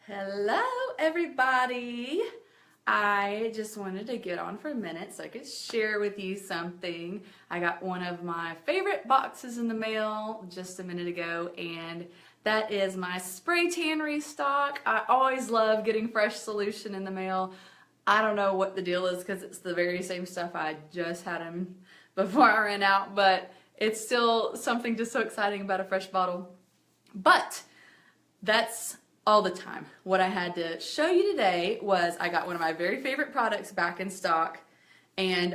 Hello, everybody. I just wanted to get on for a minute so I could share with you something. I got one of my favorite boxes in the mail just a minute ago, and that is my spray tan restock. I always love getting fresh solution in the mail. I don't know what the deal is because it's the very same stuff I just had them before I ran out, but it's still something just so exciting about a fresh bottle. But that's all the time. What I had to show you today was I got one of my very favorite products back in stock, and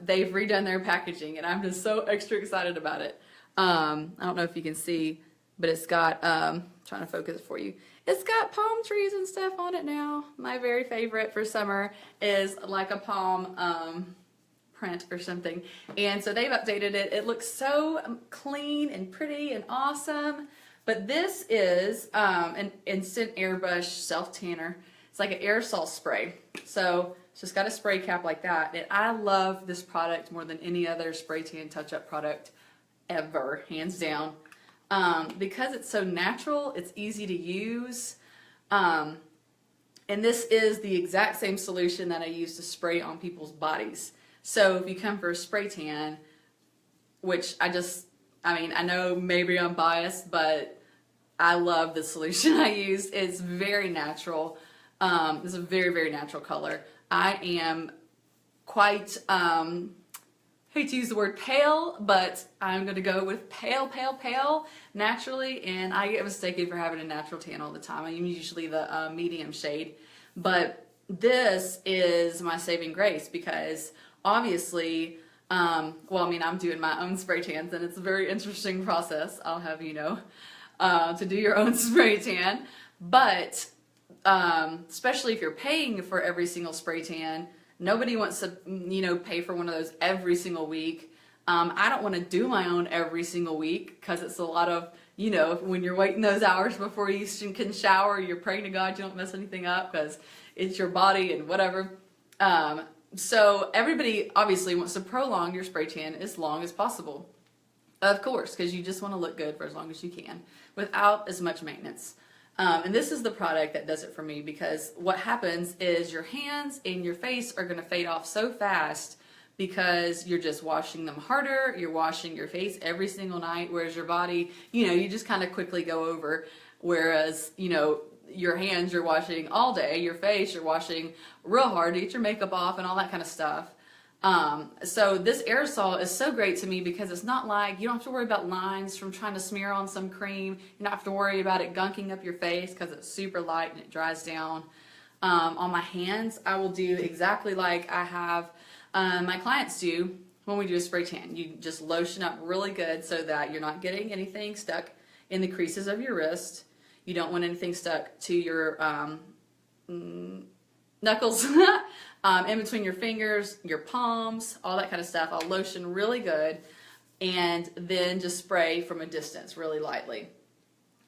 they've redone their packaging, and I'm just so extra excited about it. I don't know if you can see, but it's got, trying to focus for you, it's got palm trees and stuff on it now. My very favorite for summer is like a palm print or something, and so they've updated it. It looks so clean and pretty and awesome. But this is an instant airbrush self tanner. It's like an aerosol spray. So it's just got a spray cap like that. And I love this product more than any other spray tan touch-up product ever, hands down. Because it's so natural, it's easy to use. And this is the exact same solution that I use to spray on people's bodies. So if you come for a spray tan, which I know maybe I'm biased, but I love the solution I use. It's very natural. It's a very, very natural color. I am quite, hate to use the word pale, but I'm going to go with pale naturally, and I get mistaken for having a natural tan all the time. I'm usually the medium shade, but this is my saving grace because obviously, I'm doing my own spray tans, and it's a very interesting process, I'll have you know, to do your own spray tan. But especially if you're paying for every single spray tan, nobody wants to, pay for one of those every single week. I don't want to do my own every single week because it's a lot of, when you're waiting those hours before you can shower, you're praying to God you don't mess anything up because it's your body and whatever. So everybody obviously wants to prolong your spray tan as long as possible. Of course, because you just want to look good for as long as you can without as much maintenance. And this is the product that does it for me, because what happens is your hands and your face are going to fade off so fast because you're just washing them harder. You're washing your face every single night, whereas your body, you just kind of quickly go over. Whereas, your hands you're washing all day, your face you're washing real hard to get your makeup off and all that kind of stuff. So this aerosol is so great to me because it's not like you don't have to worry about lines from trying to smear on some cream. You don't have to worry about it gunking up your face because it's super light and it dries down. On my hands, I will do exactly like I have my clients do when we do a spray tan. You just lotion up really good so that you're not getting anything stuck in the creases of your wrist. You don't want anything stuck to your knuckles, in between your fingers, your palms, all that kind of stuff. I'll lotion really good and then just spray from a distance really lightly.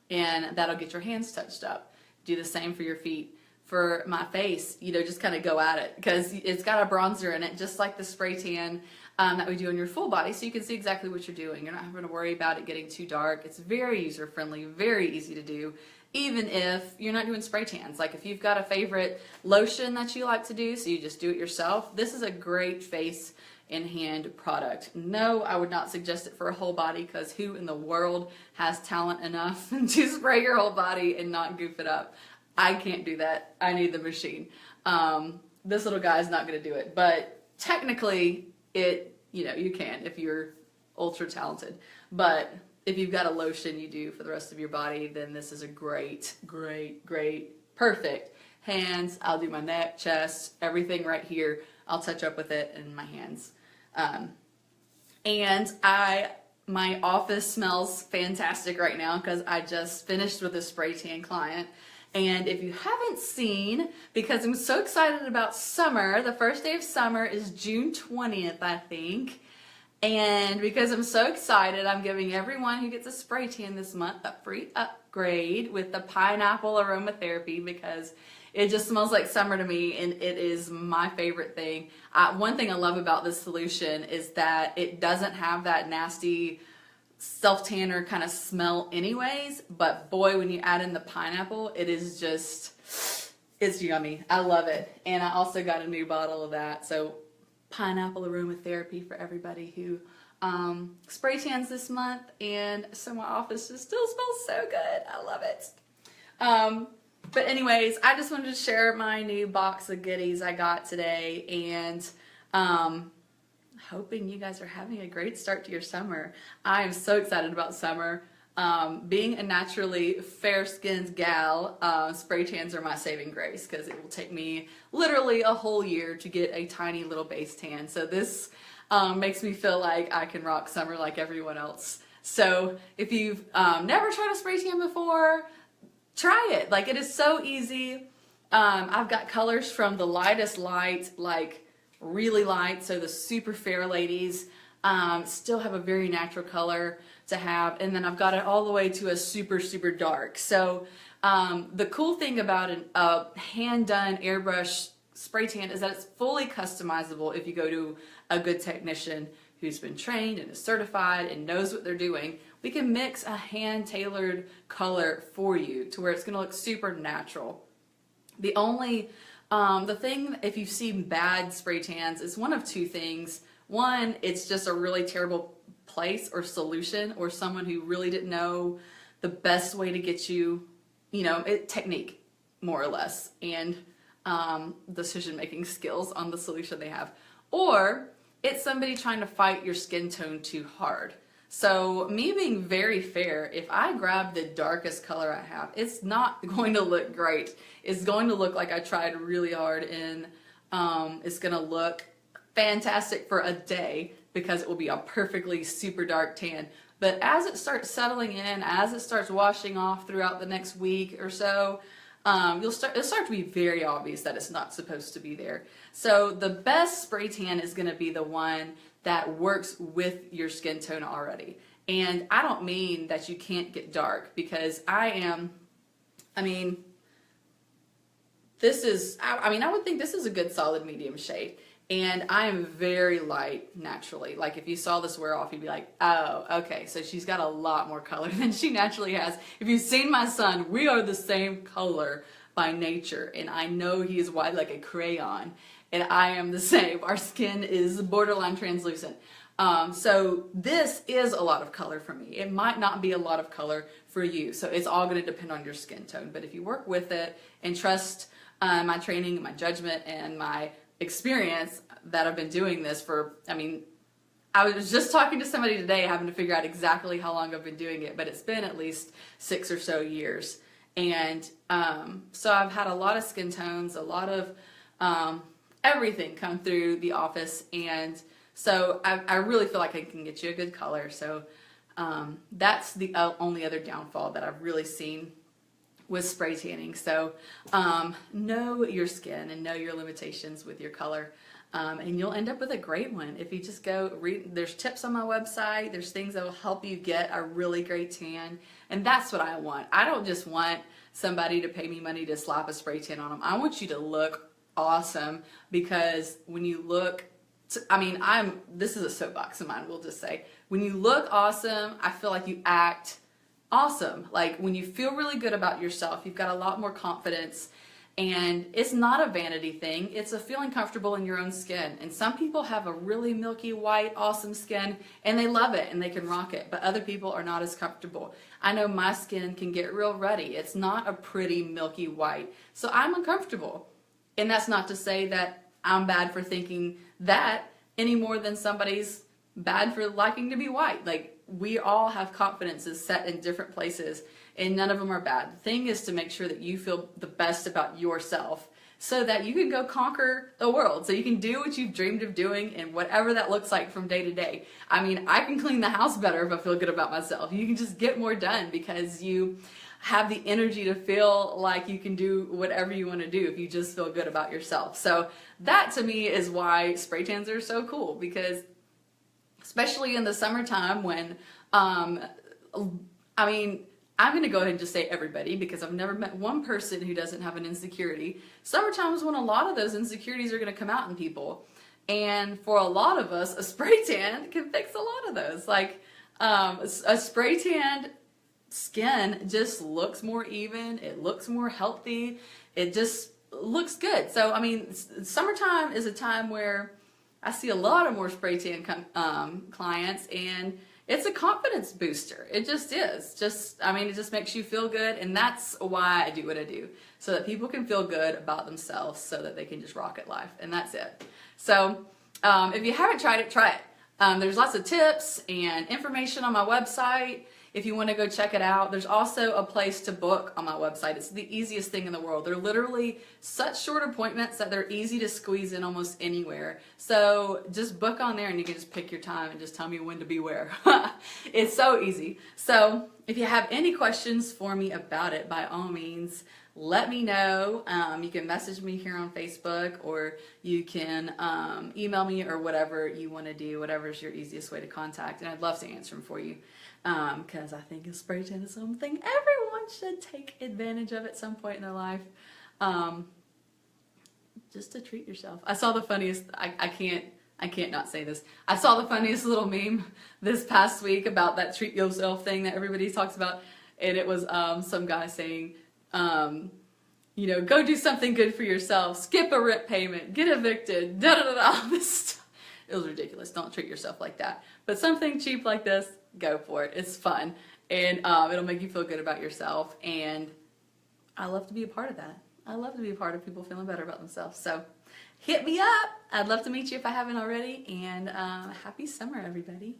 And that'll get your hands touched up. Do the same for your feet. For my face, just kind of go at it because it's got a bronzer in it, just like the spray tan that we do on your full body, so you can see exactly what you're doing. You're not having to worry about it getting too dark. It's very user-friendly, very easy to do, even if you're not doing spray tans. Like if you've got a favorite lotion that you like to do, so you just do it yourself, this is a great face and hand product. No, I would not suggest it for a whole body because who in the world has talent enough to spray your whole body and not goof it up? I can't do that. I need the machine. This little guy is not going to do it, but technically you can if you're ultra talented. But if you've got a lotion you do for the rest of your body, then this is a great, perfect. Hands, I'll do my neck, chest, everything right here. I'll touch up with it in my hands. And my office smells fantastic right now because I just finished with a spray tan client. And if you haven't seen, because I'm so excited about summer, the first day of summer is June 20th, I think. And because I'm so excited, I'm giving everyone who gets a spray tan this month a free upgrade with the pineapple aromatherapy because it just smells like summer to me and it is my favorite thing. One thing I love about this solution is that it doesn't have that nasty self-tanner kind of smell anyways, but boy, when you add in the pineapple, it is just, it's yummy. I love it. And I also got a new bottle of that. So pineapple aromatherapy for everybody who spray tans this month, and so my office just still smells so good. I love it. But anyways, I just wanted to share my new box of goodies I got today, and hoping you guys are having a great start to your summer. I am so excited about summer. Being a naturally fair-skinned gal, spray tans are my saving grace because it will take me literally a whole year to get a tiny little base tan. So this makes me feel like I can rock summer like everyone else. So if you've never tried a spray tan before, try it. Like, it is so easy. I've got colors from the lightest light, like really light, so the super fair ladies still have a very natural color to have, and then I've got it all the way to a super dark. So the cool thing about a hand-done airbrush spray tan is that it's fully customizable if you go to a good technician who's been trained and is certified and knows what they're doing. We can mix a hand-tailored color for you to where it's going to look super natural. The only the thing, if you've seen bad spray tans, is one of two things. One, it's just a really terrible place or solution, or someone who really didn't know the best way to get you, technique, more or less, and decision-making skills on the solution they have. Or it's somebody trying to fight your skin tone too hard. So me being very fair, if I grab the darkest color I have, it's not going to look great. It's going to look like I tried really hard, and it's going to look fantastic for a day because it will be a perfectly super dark tan. But as it starts settling in, as it starts washing off throughout the next week or so, it'll start to be very obvious that it's not supposed to be there. So the best spray tan is going to be the one that works with your skin tone already. And I don't mean that you can't get dark, because I would think this is a good solid medium shade. And I am very light naturally. Like, if you saw this wear off, you'd be like, oh, okay, so she's got a lot more color than she naturally has. If you've seen my son, we are the same color by nature, and I know he is white like a crayon, and I am the same. Our skin is borderline translucent. So this is a lot of color for me. It might not be a lot of color for you, so it's all going to depend on your skin tone. But if you work with it and trust my training, my judgment, and my experience that I've been doing this for, I was just talking to somebody today having to figure out exactly how long I've been doing it, but it's been at least 6 or so years. And so I've had a lot of skin tones, a lot of everything come through the office, and so I really feel like I can get you a good color. So that's the only other downfall that I've really seen with spray tanning. So know your skin and know your limitations with your color, and you'll end up with a great one. If you just go read, there's tips on my website, there's things that will help you get a really great tan, and that's what I want. I don't just want somebody to pay me money to slap a spray tan on them. I want you to look awesome, because when you look, this is a soapbox of mine, we'll just say, when you look awesome, I feel like you act awesome. Like, when you feel really good about yourself, you've got a lot more confidence, and it's not a vanity thing. It's a feeling comfortable in your own skin. And some people have a really milky white, awesome skin, and they love it and they can rock it, but other people are not as comfortable. I know my skin can get real ruddy. It's not a pretty milky white, so I'm uncomfortable. And that's not to say that I'm bad for thinking that any more than somebody's bad for liking to be white. Like, we all have confidences set in different places, and none of them are bad. The thing is to make sure that you feel the best about yourself so that you can go conquer the world, so you can do what you've dreamed of doing, and whatever that looks like from day to day. I can clean the house better if I feel good about myself. You can just get more done because you have the energy to feel like you can do whatever you want to do if you just feel good about yourself. So that, to me, is why spray tans are so cool, because especially in the summertime when, I'm going to go ahead and just say everybody, because I've never met one person who doesn't have an insecurity. Summertime is when a lot of those insecurities are going to come out in people. And for a lot of us, a spray tan can fix a lot of those. Like, A spray tanned skin just looks more even. It looks more healthy. It just looks good. So, I mean, summertime is a time where I see a lot of more spray tan clients, and it's a confidence booster. It just is. I mean, it just makes you feel good, and that's why I do what I do, so that people can feel good about themselves, so that they can just rock at life, and that's it. So, if you haven't tried it, try it. There's lots of tips and information on my website if you want to go check it out. There's also a place to book on my website. It's the easiest thing in the world. They're literally such short appointments that they're easy to squeeze in almost anywhere. So just book on there and you can just pick your time and just tell me when to be where. It's so easy. So if you have any questions for me about it, by all means, let me know. You can message me here on Facebook, or you can email me, or whatever you want to do, whatever's your easiest way to contact. And I'd love to answer them for you, because I think spray tan is something everyone should take advantage of at some point in their life, just to treat yourself. I saw the funniest, I can't not say this. I saw the funniest little meme this past week about that treat yourself thing that everybody talks about. And it was some guy saying, you know, go do something good for yourself, skip a rent payment, get evicted, da da da da, all this stuff. It was ridiculous. Don't treat yourself like that. But something cheap like this, go for it. It's fun. And it'll make you feel good about yourself. And I love to be a part of that. I love to be a part of people feeling better about themselves. So hit me up. I'd love to meet you if I haven't already. And happy summer, everybody.